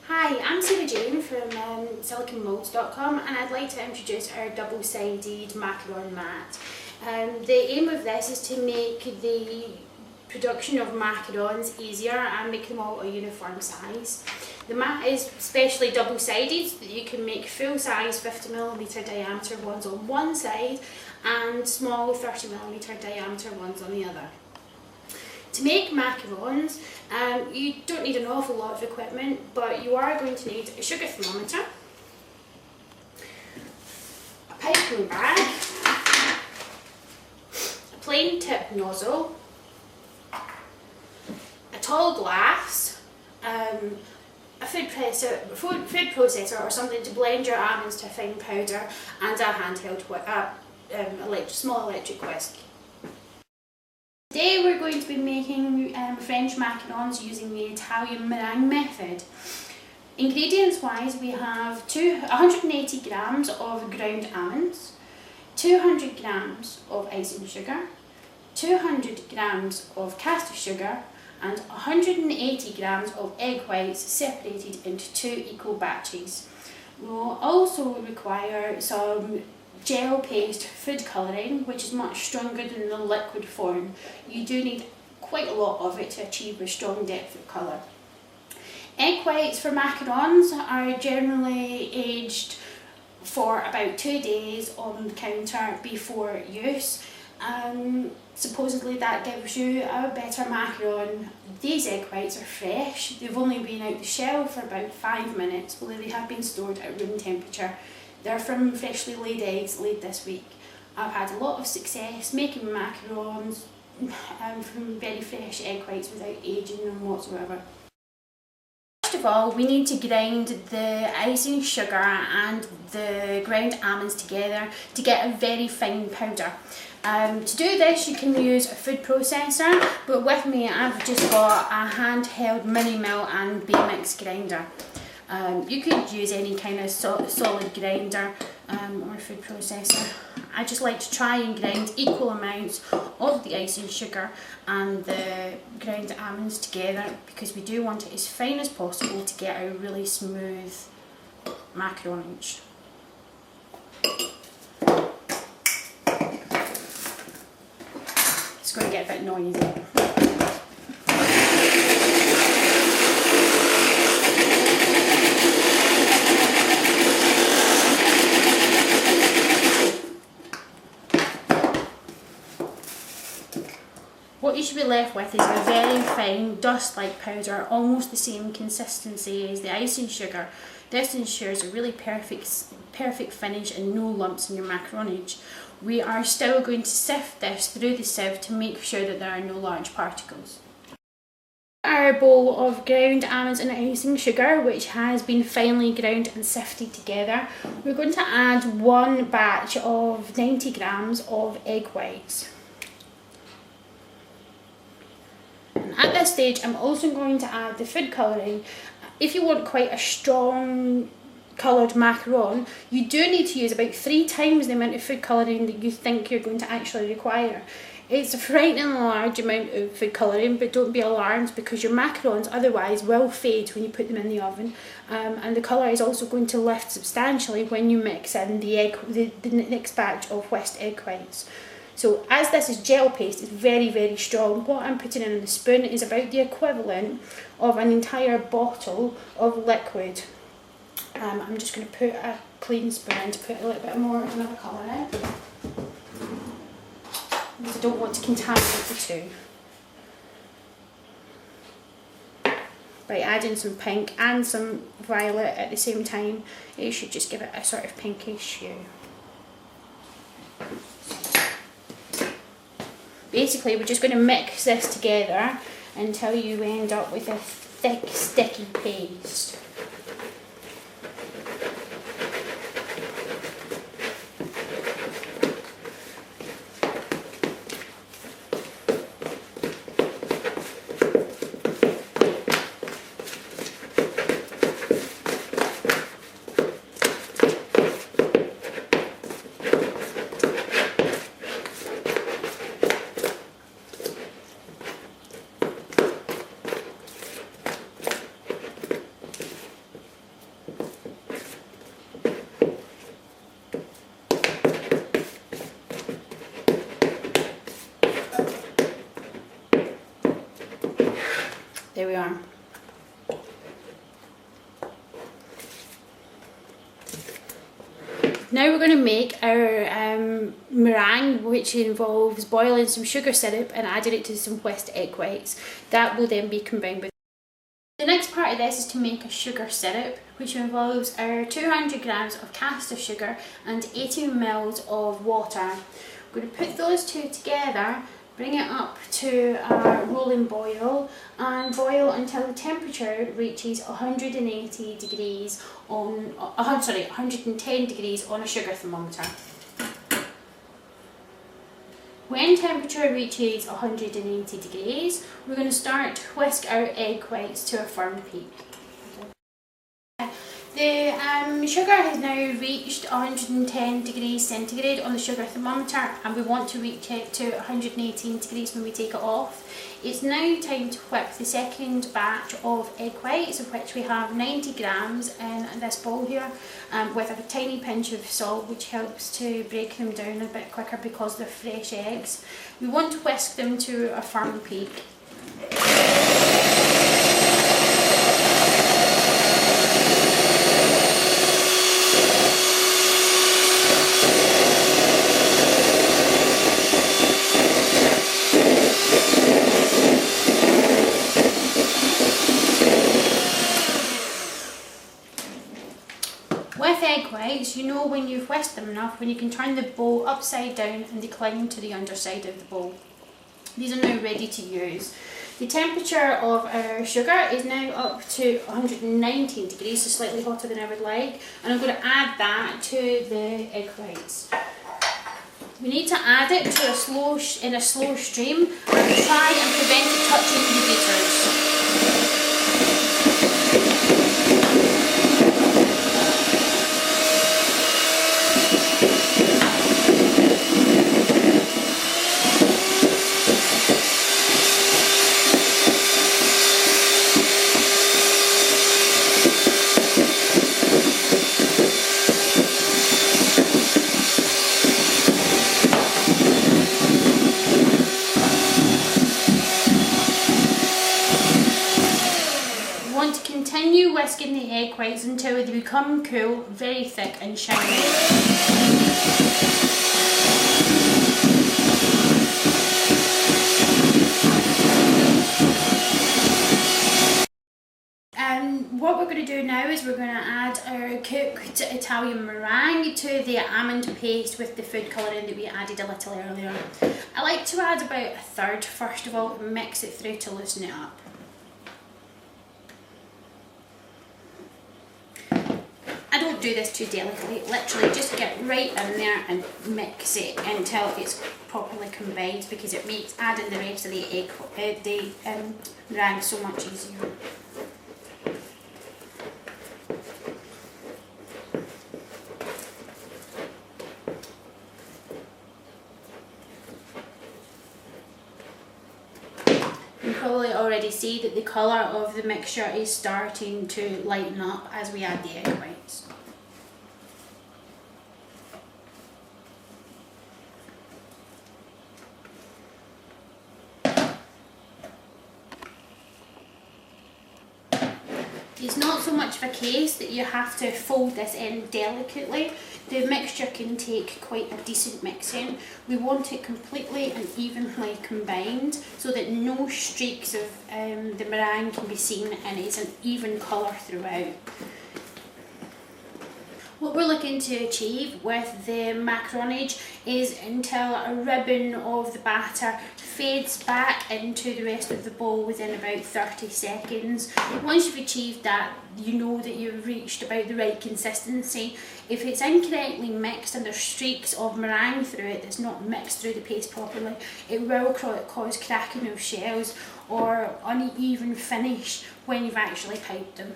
Hi, I'm Sarah Jane from siliconmolds.com and I'd like to introduce our double-sided macaron mat. The aim of this is to make the production of macarons easier and make them all a uniform size. The mat is specially double-sided so that you can make full-size 50mm diameter ones on one side and small 30mm diameter ones on the other. To make macarons, you don't need an awful lot of equipment, but you are going to need a sugar thermometer, a piping bag, a plain tip nozzle, a tall glass, a food processor or something to blend your almonds to a fine powder, and a handheld small electric whisk. Today we're going to be making French macarons using the Italian meringue method. Ingredients wise, we have 180 grams of ground almonds, 200 grams of icing sugar, 200 grams of caster sugar and 180 grams of egg whites separated into 2 equal batches. We'll also require some gel paste food colouring, which is much stronger than the liquid form. You do need quite a lot of it to achieve a strong depth of colour. Egg whites for macarons are generally aged for about 2 days on the counter before use. Supposedly that gives you a better macaron. These egg whites are fresh. They've only been out the shell for about 5 minutes, although they have been stored at room temperature. They're from freshly laid eggs laid this week. I've had a lot of success making macarons from very fresh egg whites without aging them whatsoever. First of all, we need to grind the icing sugar and the ground almonds together to get a very fine powder. To do this you can use a food processor, but with me I've just got a handheld mini mill and bay mix grinder. You could use any kind of solid grinder or food processor. I just like to try and grind equal amounts of the icing sugar and the ground almonds together because we do want it as fine as possible to get a really smooth macaronage. It's going to get a bit noisy. What you should be left with is a very fine dust-like powder, almost the same consistency as the icing sugar. This ensures a really perfect finish and no lumps in your macaronage. We are still going to sift this through the sieve to make sure that there are no large particles. Our bowl of ground almonds and icing sugar, which has been finely ground and sifted together, we're going to add one batch of 90 grams of egg whites. At this stage I'm also going to add the food colouring. If you want quite a strong coloured macaron, you do need to use about 3 times the amount of food colouring that you think you're going to actually require. It's a frighteningly large amount of food colouring, but don't be alarmed because your macarons otherwise will fade when you put them in the oven, and the colour is also going to lift substantially when you mix in the next batch of whisked egg whites. So as this is gel paste, it's very, very strong. What I'm putting in the spoon is about the equivalent of an entire bottle of liquid. I'm just going to put a clean spoon in to put a little bit more of another colour in, because I don't want to contaminate the two. By adding some pink and some violet at the same time, it should just give it a sort of pinkish hue. Basically, we're just going to mix this together until you end up with a thick, sticky paste. There we are. Now we're going to make our meringue, which involves boiling some sugar syrup and adding it to some whisked egg whites. That will then be combined with. The next part of this is to make a sugar syrup, which involves our 200 grams of caster sugar and 80 ml of water. We're going to put those two together, bring it up to a rolling boil and boil until the temperature reaches 180 degrees on, 110 degrees on a sugar thermometer. When temperature reaches 180 degrees, we're going to start to whisk our egg whites to a firm peak. The sugar has now reached 110 degrees centigrade on the sugar thermometer, and we want to reach it to 118 degrees when we take it off. It's now time to whip the second batch of egg whites, of which we have 90 grams in this bowl here, with a tiny pinch of salt, which helps to break them down a bit quicker because they're fresh eggs. We want to whisk them to a firm peak. With egg whites, you know when you've whisked them enough, when you can turn the bowl upside down and decline to the underside of the bowl. These are now ready to use. The temperature of our sugar is now up to 119 degrees, so slightly hotter than I would like, and I'm going to add that to the egg whites. We need to add it to in a slow stream and try and prevent it touching the beaters. Continue whisking the egg whites until they become cool, very thick and shiny. What we're going to do now is we're going to add our cooked Italian meringue to the almond paste with the food colouring that we added a little earlier. I like to add about a third first of all and mix it through to loosen it up. I don't do this too delicately, literally just get right in there and mix it until it's properly combined, because it makes adding the rest of the meringue so much easier. You can probably already see that the colour of the mixture is starting to lighten up as we add the egg whites. It's not so much of a case that you have to fold this in delicately. The mixture can take quite a decent mixing. We want it completely and evenly combined so that no streaks of the meringue can be seen, and it's an even colour throughout. What we're looking to achieve with the macaronage is until a ribbon of the batter fades back into the rest of the bowl within about 30 seconds. Once you've achieved that, you know that you've reached about the right consistency. If it's incorrectly mixed and there's streaks of meringue through it that's not mixed through the paste properly, it will cause cracking of shells or uneven finish when you've actually piped them.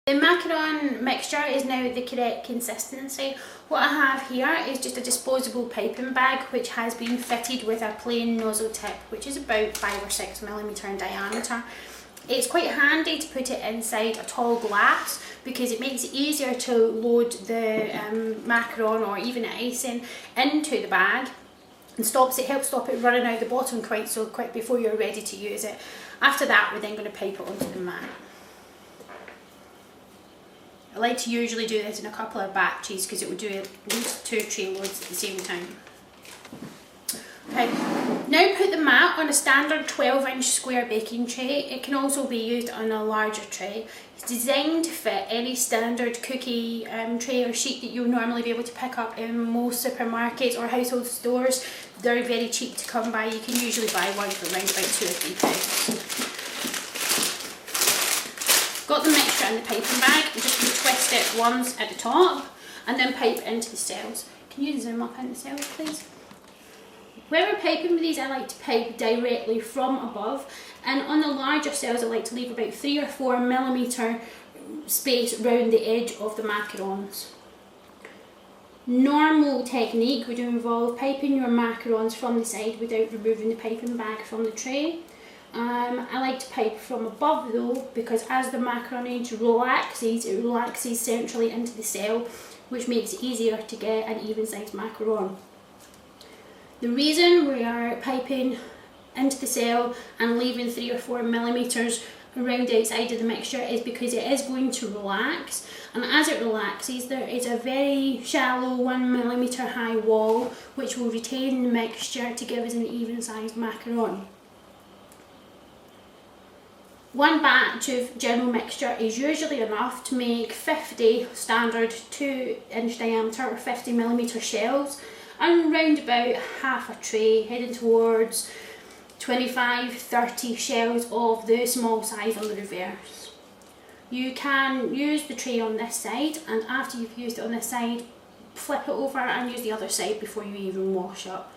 The macaron mixture is now the correct consistency. What I have here is just a disposable piping bag which has been fitted with a plain nozzle tip, which is about 5 or 6 millimetre in diameter. It's quite handy to put it inside a tall glass because it makes it easier to load the macaron or even icing into the bag. and helps stop it running out the bottom quite so quick before you're ready to use it. After that, we're then going to pipe it onto the mat. I like to usually do this in a couple of batches because it will do at least 2 tray loads at the same time. Okay, now put the mat on a standard 12-inch square baking tray. It can also be used on a larger tray. It's designed to fit any standard cookie tray or sheet that you'll normally be able to pick up in most supermarkets or household stores. They're very cheap to come by. You can usually buy one for around about £2 or £3. Got the mixture in the piping bag. I'm just going to twist it once at the top and then pipe into the cells. Can you zoom up into the cells, please? When we're piping with these, I like to pipe directly from above, and on the larger cells I like to leave about 3 or 4 millimetre space around the edge of the macarons. Normal technique would involve piping your macarons from the side without removing the piping bag from the tray. I like to pipe from above though, because as the macaronage relaxes, it relaxes centrally into the cell, which makes it easier to get an even sized macaron. The reason we are piping into the cell and leaving 3 or 4 millimetres around the outside of the mixture is because it is going to relax, and as it relaxes there is a very shallow 1 millimetre high wall which will retain the mixture to give us an even sized macaron. One batch of general mixture is usually enough to make 50 standard 2-inch diameter or 50 millimetre shells, and round about half a tray, heading towards 25-30 shells of the small size on the reverse. You can use the tray on this side, and after you've used it on this side, flip it over and use the other side before you even wash up.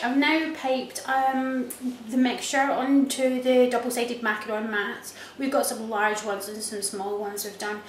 I've now piped the mixture onto the double-sided macaron mats. We've got some large ones and some small ones we've done.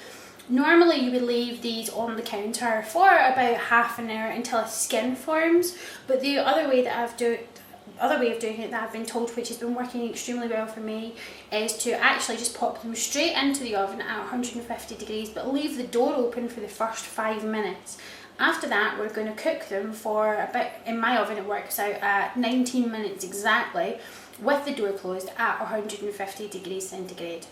Normally you would leave these on the counter for about half an hour until a skin forms, but the other way of doing it that I've been told, which has been working extremely well for me, is to actually just pop them straight into the oven at 150 degrees, but leave the door open for the first 5 minutes. After that, we're going to cook them for about, in my oven it works out at 19 minutes exactly, with the door closed at 150 degrees centigrade.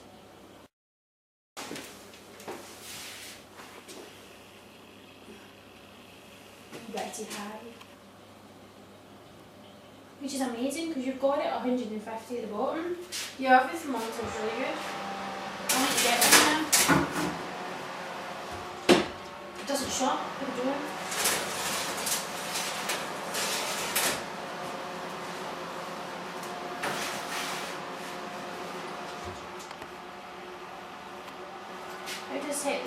Pretty high. Which is amazing because you've got it at 150 at the bottom. Your oven thermometer is really good. I want to get it now. It doesn't shut the door. I just hit.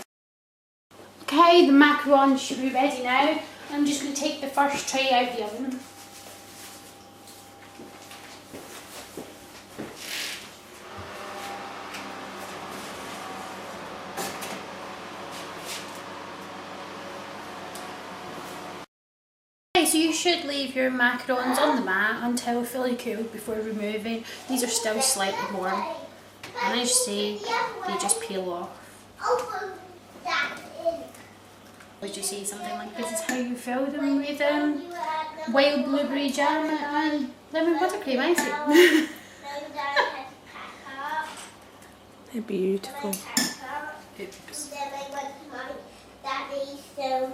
Okay, the macarons should be ready now. I'm just going to take the first tray out of the oven. So you should leave your macarons on the mat until fully cooled before removing. These are still slightly warm, and as you see, they just peel off. Would you say something like this is how you fill them with wild blueberry jam and lemon buttercream icing? They're beautiful. Oops. Then I went to my daddy, so